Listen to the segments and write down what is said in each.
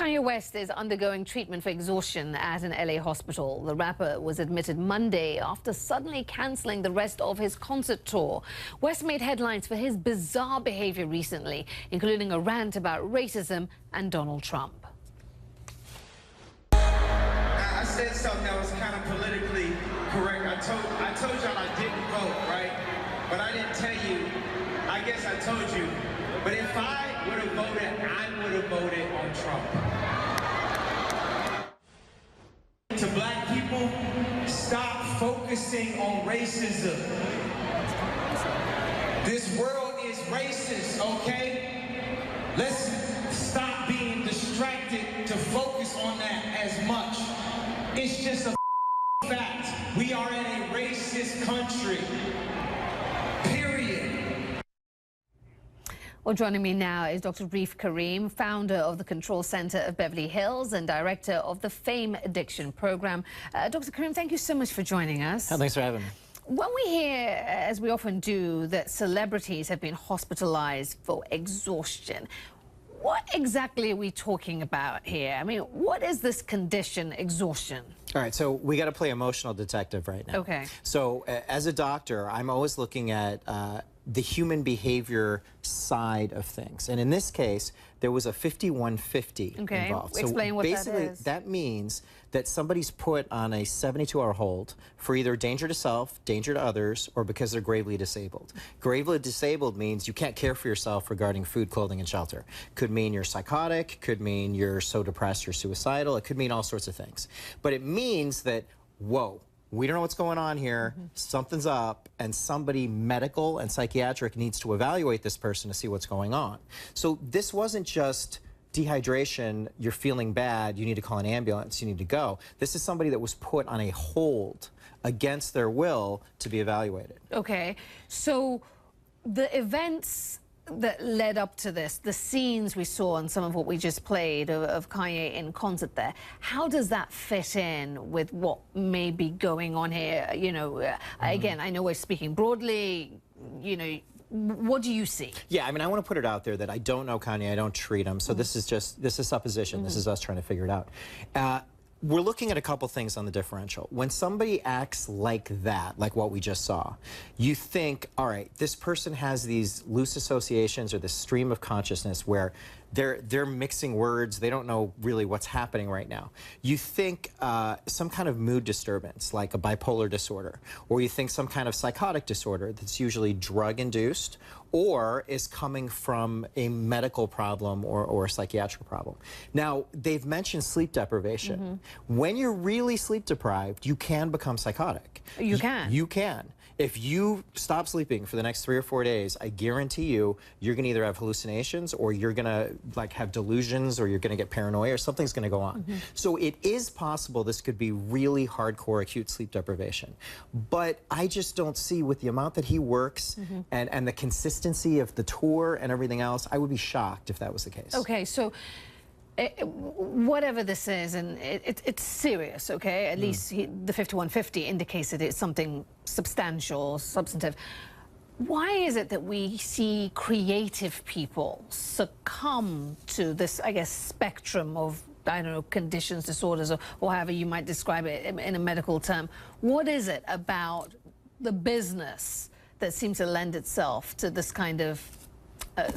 Kanye West is undergoing treatment for exhaustion at an LA hospital. The rapper was admitted Monday after suddenly cancelling the rest of his concert tour. West made headlines for his bizarre behavior recently, including a rant about racism and Donald Trump. I said something that was kind of politically correct. I told y'all I didn't vote, right? But I didn't tell you. I guess I told you. But if I would have voted, I would have voted on Trump. To black people, stop focusing on racism. This world is racist, okay? Let's stop being distracted to focus on that as much. It's just a fact. We are in a racist country. Period. Well, joining me now is Dr. Reef Karim, founder of the Control Center of Beverly Hills and director of the Fame Addiction Program. Dr. Karim, thank you so much for joining us. Oh, thanks for having me. When we hear, as we often do, that celebrities have been hospitalized for exhaustion, what exactly are we talking about here? I mean, what is this condition, exhaustion? All right, so we got to play emotional detective right now. Okay. So as a doctor, I'm always looking at the human behavior side of things. And in this case, there was a 5150 involved. Explain what that is. So basically, that means that somebody's put on a 72-hour hold for either danger to self, danger to others, or because they're gravely disabled. Gravely disabled means you can't care for yourself regarding food, clothing, and shelter. Could mean you're psychotic, could mean you're so depressed you're suicidal, it could mean all sorts of things. But it means that, whoa, we don't know what's going on here, something's up, and somebody medical and psychiatric needs to evaluate this person to see what's going on. So this wasn't just dehydration, you're feeling bad, you need to call an ambulance, you need to go. This is somebody that was put on a hold against their will to be evaluated. Okay, so the events that led up to this, the scenes we saw and some of what we just played of Kanye in concert there, how does that fit in with what may be going on here? You know, again, I know we're speaking broadly, you know, what do you see? Yeah, I mean, I want to put it out there that I don't know Kanye, I don't treat him, so this is supposition, this is us trying to figure it out. We're looking at a couple things on the differential. When somebody acts like that, like what we just saw, you think, all right, this person has these loose associations or this stream of consciousness where they're mixing words, they don't know really what's happening right now. You think some kind of mood disturbance, like a bipolar disorder, or you think some kind of psychotic disorder that's usually drug-induced or is coming from a medical problem or a psychiatric problem. Now, they've mentioned sleep deprivation. When you're really sleep deprived, you can become psychotic. You can? You can. If you stop sleeping for the next 3 or 4 days, I guarantee you, you're going to either have hallucinations or you're going to like have delusions or you're going to get paranoia or something's going to go on. So it is possible this could be really hardcore acute sleep deprivation. But I just don't see with the amount that he works and the consistency of the tour and everything else, I would be shocked if that was the case. Okay, so whatever this is, and it's serious, okay? At least the 5150 indicates that it's something substantial, substantive. Why is it that we see creative people succumb to this, I guess, spectrum of, I don't know, conditions, disorders, or however you might describe it in a medical term? What is it about the business that seems to lend itself to this kind of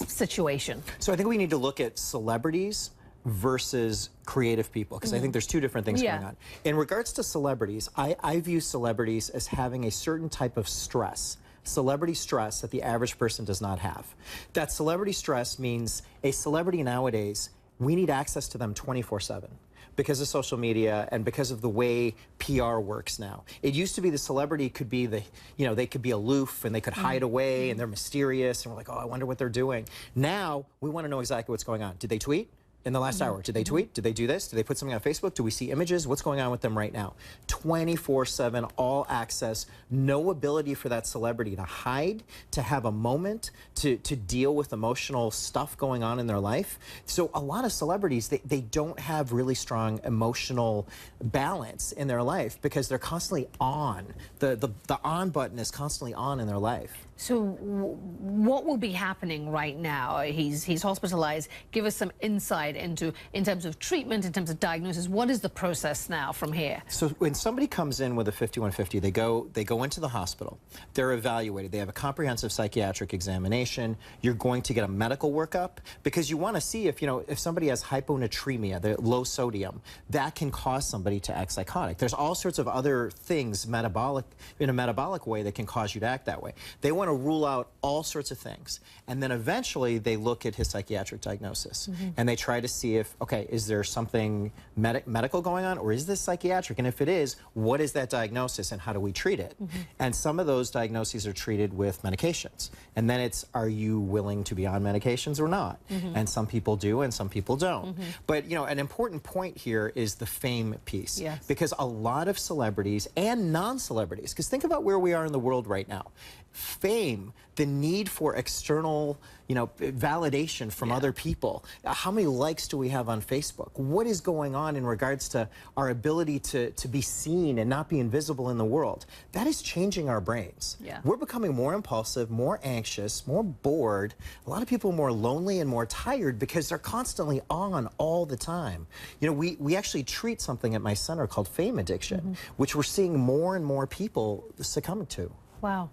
situation? So I think we need to look at celebrities versus creative people, because I think there's two different things going on. In regards to celebrities, I view celebrities as having a certain type of stress, celebrity stress that the average person does not have. That celebrity stress means a celebrity nowadays, we need access to them 24/7 because of social media and because of the way PR works now. It used to be the celebrity could be the, you know, they could be aloof and they could hide away and they're mysterious and we're like, oh, I wonder what they're doing. Now, we want to know exactly what's going on. Did they tweet in the last hour? Did they tweet? Did they do this? Did they put something on Facebook? Do we see images? What's going on with them right now? 24/7, all access, no ability for that celebrity to hide, to have a moment, to deal with emotional stuff going on in their life. So a lot of celebrities, they don't have really strong emotional balance in their life because they're constantly on. The on button is constantly on in their life. So what will be happening right now? He's hospitalized. Give us some insight in terms of treatment, in terms of diagnosis. What is the process now from here? So when somebody comes in with a 5150, they go into the hospital. They're evaluated. They have a comprehensive psychiatric examination. You're going to get a medical workup because you want to see if somebody has hyponatremia, the low sodium, that can cause somebody to act psychotic. There's all sorts of other things in a metabolic way that can cause you to act that way. They want to rule out all sorts of things, and then eventually they look at his psychiatric diagnosis and they try to see if, okay, is there something medical going on, or is this psychiatric, and if it is, what is that diagnosis and how do we treat it? And some of those diagnoses are treated with medications, and then it's, are you willing to be on medications or not? And some people do and some people don't. But an important point here is the fame piece. Yes. Because a lot of celebrities and non-celebrities, because think about where we are in the world right now. Fame, the need for external, validation from other people. How many likes do we have on Facebook? What is going on in regards to our ability to be seen and not be invisible in the world? That is changing our brains. Yeah. We're becoming more impulsive, more anxious, more bored. A lot of people are more lonely and more tired because they're constantly on all the time. We actually treat something at my center called fame addiction, which we're seeing more and more people succumbing to. Wow.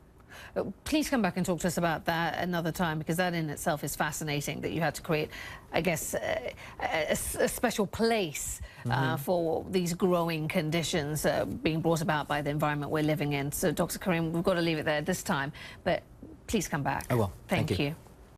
Please come back and talk to us about that another time, because that in itself is fascinating, that you had to create, I guess, a special place for these growing conditions being brought about by the environment we're living in. So, Dr. Karim, we've got to leave it there this time, but please come back. I will. Thank you.